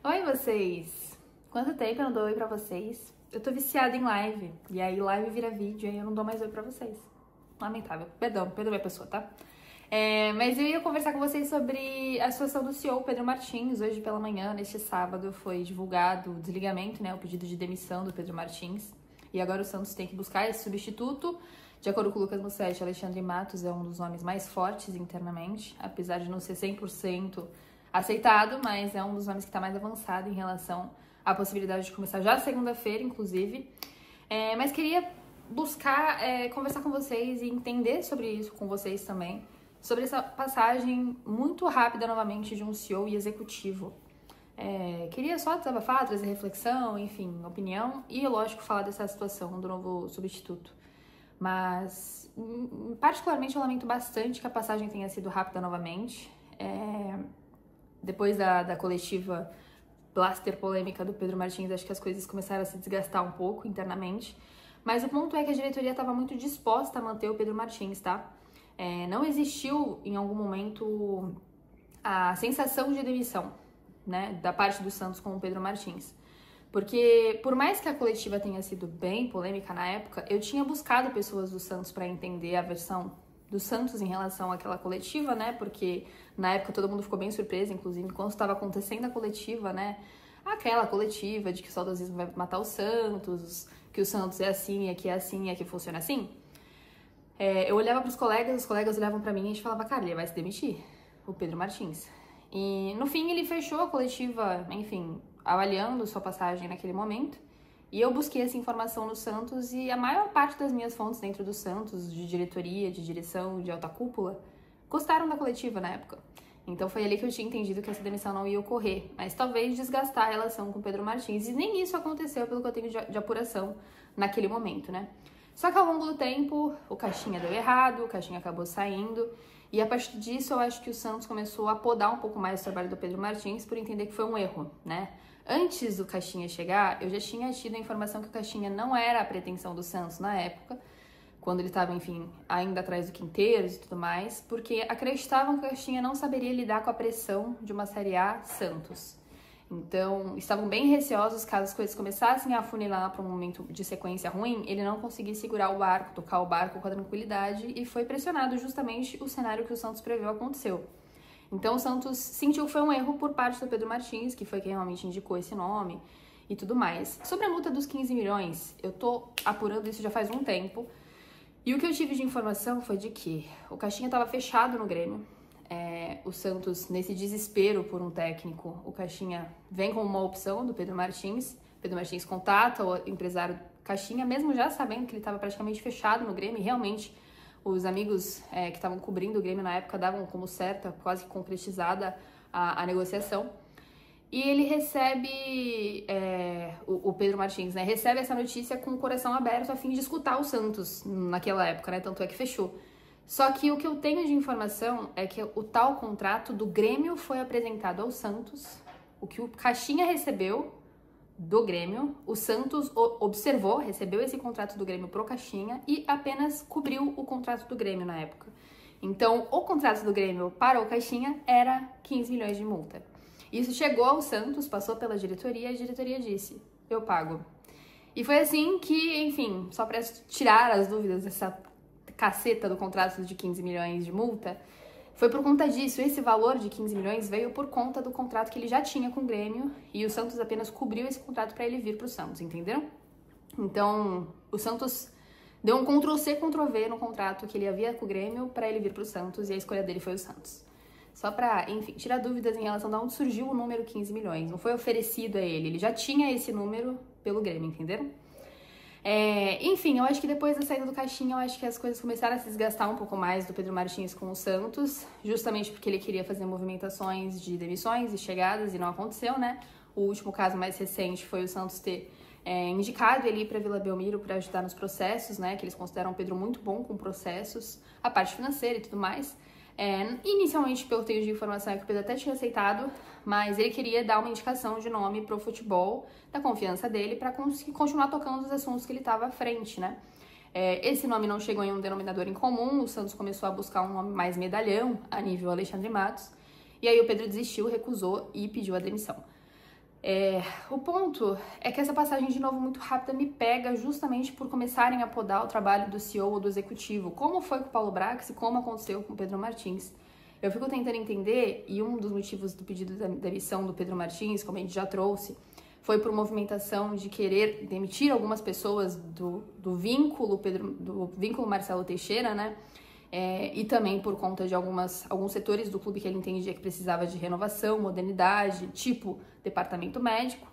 Oi, vocês! Quanto tempo eu não dou oi pra vocês? Eu tô viciada em live, e aí live vira vídeo, e aí eu não dou mais oi pra vocês. Lamentável. Perdão minha pessoa, tá? Mas eu ia conversar com vocês sobre a situação do CEO Pedro Martins. Hoje pela manhã, neste sábado, foi divulgado o desligamento, né? O pedido de demissão do Pedro Martins. E agora o Santos tem que buscar esse substituto. De acordo com o Lucas Mussetti, Alexandre Matos é um dos nomes mais fortes internamente, apesar de não ser 100% aceitado, mas é um dos nomes que está mais avançado em relação à possibilidade de começar já segunda-feira, inclusive. Mas queria buscar conversar com vocês e entender sobre isso com vocês também, sobre essa passagem muito rápida novamente de um CEO e executivo. Queria só desabafar, trazer reflexão, enfim, opinião e, lógico, falar dessa situação do novo substituto. Mas, particularmente, eu lamento bastante que a passagem tenha sido rápida novamente. Depois da coletiva blaster polêmica do Pedro Martins, acho que as coisas começaram a se desgastar um pouco internamente. Mas o ponto é que a diretoria estava muito disposta a manter o Pedro Martins, tá? Não existiu, em algum momento, a sensação de demissão, né, da parte do Santos com o Pedro Martins. Porque, por mais que a coletiva tenha sido bem polêmica na época, eu tinha buscado pessoas do Santos para entender a versão do Santos em relação àquela coletiva, né? Porque na época todo mundo ficou bem surpreso, inclusive, quando estava acontecendo a coletiva, né? Aquela coletiva de que o saudosismo vai matar o Santos, que o Santos é assim, aqui é assim, aqui funciona assim. Eu olhava para os colegas olhavam para mim e a gente falava, cara, ele vai se demitir, o Pedro Martins. E no fim ele fechou a coletiva, enfim, avaliando sua passagem naquele momento. E eu busquei essa informação no Santos e a maior parte das minhas fontes dentro do Santos, de diretoria, de direção, de alta cúpula, gostaram da coletiva na época. Então foi ali que eu tinha entendido que essa demissão não ia ocorrer, mas talvez desgastar a relação com o Pedro Martins. E nem isso aconteceu, pelo que eu tenho de apuração naquele momento, né? Só que ao longo do tempo, o Caixinha deu errado, o Caixinha acabou saindo. E a partir disso, eu acho que o Santos começou a podar um pouco mais o trabalho do Pedro Martins por entender que foi um erro, né? Antes do Caixinha chegar, eu já tinha tido a informação que o Caixinha não era a pretensão do Santos na época, quando ele estava, enfim, ainda atrás do Quinteiros e tudo mais, porque acreditavam que o Caixinha não saberia lidar com a pressão de uma Série A Santos. Então, estavam bem receosos caso as coisas começassem a afunilar para um momento de sequência ruim, ele não conseguia segurar o barco, tocar o barco com a tranquilidade e foi pressionado justamente o cenário que o Santos previu aconteceu. Então, o Santos sentiu que foi um erro por parte do Pedro Martins, que foi quem realmente indicou esse nome e tudo mais. Sobre a multa dos 15 milhões, eu tô apurando isso já faz um tempo e o que eu tive de informação foi de que o Caixinha estava fechado no Grêmio. O Santos, nesse desespero por um técnico, o Caixinha vem com uma opção do Pedro Martins. Pedro Martins contata o empresário Caixinha, mesmo já sabendo que ele estava praticamente fechado no Grêmio. E realmente, os amigos que estavam cobrindo o Grêmio na época davam como certa, quase que concretizada a negociação. E ele recebe, o Pedro Martins, né, recebe essa notícia com o coração aberto a fim de escutar o Santos naquela época, né, tanto é que fechou. Só que o que eu tenho de informação é que o tal contrato do Grêmio foi apresentado ao Santos, o que o Caixinha recebeu do Grêmio, o Santos observou, recebeu esse contrato do Grêmio pro Caixinha e apenas cobriu o contrato do Grêmio na época. Então, o contrato do Grêmio para o Caixinha era 15 milhões de multa. Isso chegou ao Santos, passou pela diretoria e a diretoria disse, eu pago. E foi assim que, enfim, só para tirar as dúvidas dessa caceta do contrato de 15 milhões de multa, foi por conta disso. Esse valor de 15 milhões veio por conta do contrato que ele já tinha com o Grêmio e o Santos apenas cobriu esse contrato para ele vir para o Santos, entenderam? Então, o Santos deu um Ctrl-C, Ctrl-V no contrato que ele havia com o Grêmio para ele vir para o Santos e a escolha dele foi o Santos. Só para, enfim, tirar dúvidas em relação a onde surgiu o número 15 milhões. Não foi oferecido a ele já tinha esse número pelo Grêmio, entenderam? Enfim, eu acho que depois da saída do Caixinha, eu acho que as coisas começaram a se desgastar um pouco mais do Pedro Martins com o Santos, justamente porque ele queria fazer movimentações de demissões e chegadas e não aconteceu, né? O último caso mais recente foi o Santos ter indicado ele ir para Vila Belmiro para ajudar nos processos, né? Que eles consideram o Pedro muito bom com processos, a parte financeira e tudo mais. Inicialmente, pelo que eu tenho de informação, é que o Pedro até tinha aceitado, mas ele queria dar uma indicação de nome pro futebol, da confiança dele, para conseguir continuar tocando os assuntos que ele estava à frente, né? Esse nome não chegou em um denominador em comum, o Santos começou a buscar um nome mais medalhão, a nível Alexandre Matos, e aí o Pedro desistiu, recusou e pediu a demissão. O ponto é que essa passagem de novo muito rápida me pega justamente por começarem a podar o trabalho do CEO ou do executivo, como foi com o Paulo Brax e como aconteceu com o Pedro Martins. Eu fico tentando entender, e um dos motivos do pedido da demissão do Pedro Martins, como a gente já trouxe, foi por movimentação de querer demitir algumas pessoas do vínculo Marcelo Teixeira, né? E também por conta de alguns setores do clube que ele entendia que precisava de renovação, modernidade, tipo departamento médico.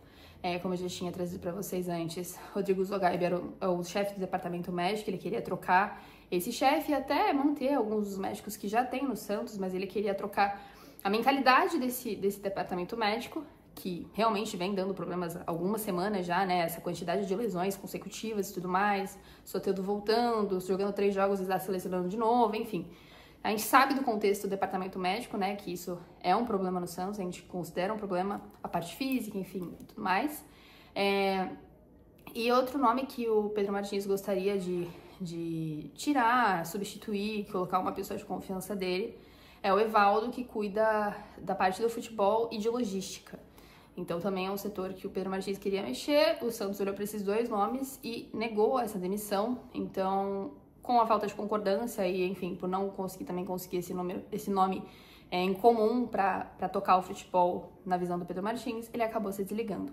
Como eu já tinha trazido para vocês antes, Rodrigo Zogaib era o chefe do departamento médico, ele queria trocar esse chefe e até manter alguns dos médicos que já tem no Santos, mas ele queria trocar a mentalidade desse departamento médico, que realmente vem dando problemas há algumas semanas já, né? Essa quantidade de lesões consecutivas e tudo mais, Soteldo voltando, jogando 3 jogos e já selecionando de novo, enfim. A gente sabe do contexto do departamento médico, né? Que isso é um problema no Santos, a gente considera um problema a parte física, enfim, e tudo mais. E outro nome que o Pedro Martins gostaria de tirar, substituir, colocar uma pessoa de confiança dele, é o Evaldo, que cuida da parte do futebol e de logística. Então também é um setor que o Pedro Martins queria mexer, o Santos olhou para esses 2 nomes e negou essa demissão. Então, com a falta de concordância e, enfim, por não conseguir esse nome em comum para tocar o futebol na visão do Pedro Martins, ele acabou se desligando.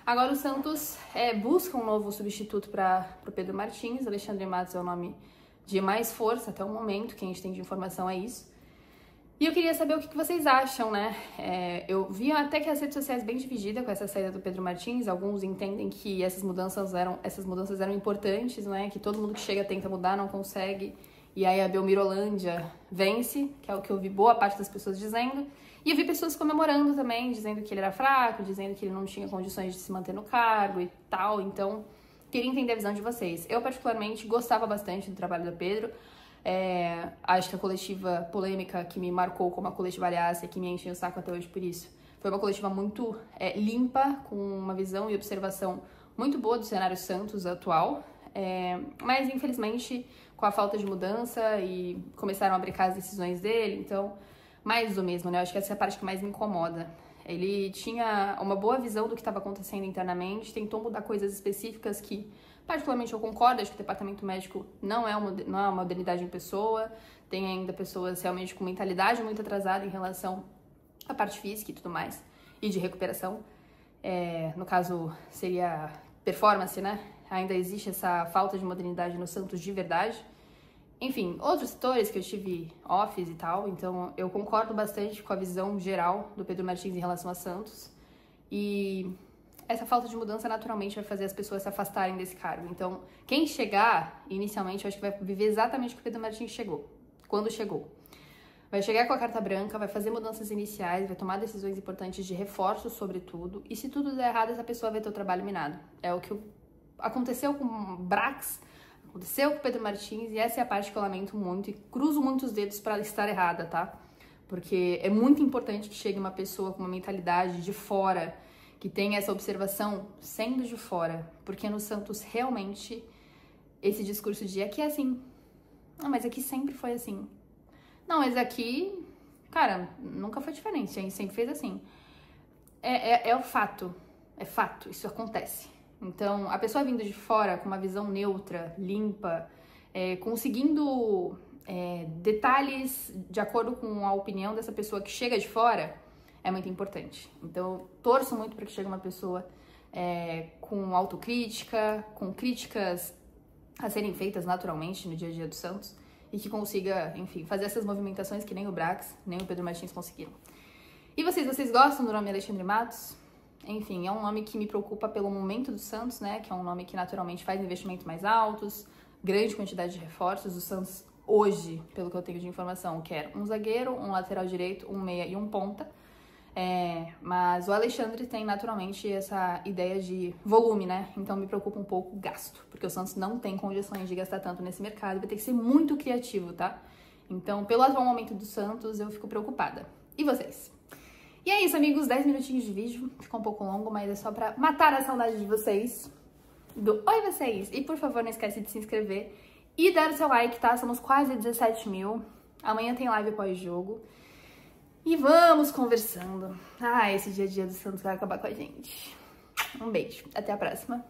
Agora o Santos busca um novo substituto para o Pedro Martins. Alexandre Matos é o nome de mais força até o momento, que a gente tem de informação é isso. E eu queria saber o que vocês acham, né? Eu vi até que as redes sociais bem divididas com essa saída do Pedro Martins. Alguns entendem que essas mudanças eram importantes, né? Que todo mundo que chega tenta mudar, não consegue. E aí a Belmirolândia vence, que é o que eu vi boa parte das pessoas dizendo. E eu vi pessoas comemorando também, dizendo que ele era fraco, dizendo que ele não tinha condições de se manter no cargo e tal. Então, queria entender a visão de vocês. Eu, particularmente, gostava bastante do trabalho do Pedro. Acho que a coletiva polêmica que me marcou como a coletiva Aliácia, que me enche o saco até hoje por isso, foi uma coletiva muito limpa, com uma visão e observação muito boa do cenário Santos atual, mas infelizmente com a falta de mudança e começaram a brincar as decisões dele, então mais do mesmo, né? Eu acho que essa é a parte que mais me incomoda. Ele tinha uma boa visão do que estava acontecendo internamente, tentou mudar coisas específicas que, particularmente, eu concordo. Acho que o departamento médico não é uma modernidade em pessoa, tem ainda pessoas realmente com mentalidade muito atrasada em relação à parte física e tudo mais, e de recuperação. No caso, seria performance, né? Ainda existe essa falta de modernidade no Santos de verdade. Enfim, outros setores que eu tive offs e tal, então eu concordo bastante com a visão geral do Pedro Martins em relação a Santos. E essa falta de mudança naturalmente vai fazer as pessoas se afastarem desse cargo. Então, quem chegar, inicialmente, eu acho que vai viver exatamente o que o Pedro Martins chegou, quando chegou. Vai chegar com a carta branca, vai fazer mudanças iniciais, vai tomar decisões importantes de reforço, sobretudo. E se tudo der errado, essa pessoa vai ter o trabalho minado. É o que aconteceu com o Brax, aconteceu com o Pedro Martins, e essa é a parte que eu lamento muito e cruzo muitos dedos para estar errada, tá? Porque é muito importante que chegue uma pessoa com uma mentalidade de fora, que tenha essa observação sendo de fora, porque no Santos realmente esse discurso de aqui é assim, não, mas aqui sempre foi assim, não, mas aqui, cara, nunca foi diferente, a gente sempre fez assim. É o fato, é fato, isso acontece. Então, a pessoa vindo de fora com uma visão neutra, limpa, conseguindo detalhes de acordo com a opinião dessa pessoa que chega de fora, é muito importante. Então, eu torço muito para que chegue uma pessoa com autocrítica, com críticas a serem feitas naturalmente no dia a dia do Santos e que consiga, enfim, fazer essas movimentações que nem o Brax, nem o Pedro Martins conseguiram. E vocês gostam do nome Alexandre Matos? Enfim, é um nome que me preocupa pelo momento do Santos, né? Que é um nome que naturalmente faz investimentos mais altos, grande quantidade de reforços. O Santos hoje, pelo que eu tenho de informação, quer um zagueiro, um lateral direito, um meia e um ponta. Mas o Alexandre tem naturalmente essa ideia de volume, né? Então me preocupa um pouco o gasto, porque o Santos não tem condições de gastar tanto nesse mercado, vai ter que ser muito criativo, tá? Então, pelo atual momento do Santos, eu fico preocupada. E vocês? E é isso, amigos, 10 minutinhos de vídeo, ficou um pouco longo, mas é só pra matar a saudade de vocês, do oi vocês! E por favor, não esquece de se inscrever e dar o seu like, tá? Somos quase 17 mil, amanhã tem live pós-jogo. E vamos conversando. Ah, esse dia a dia do Santos vai acabar com a gente. Um beijo, até a próxima.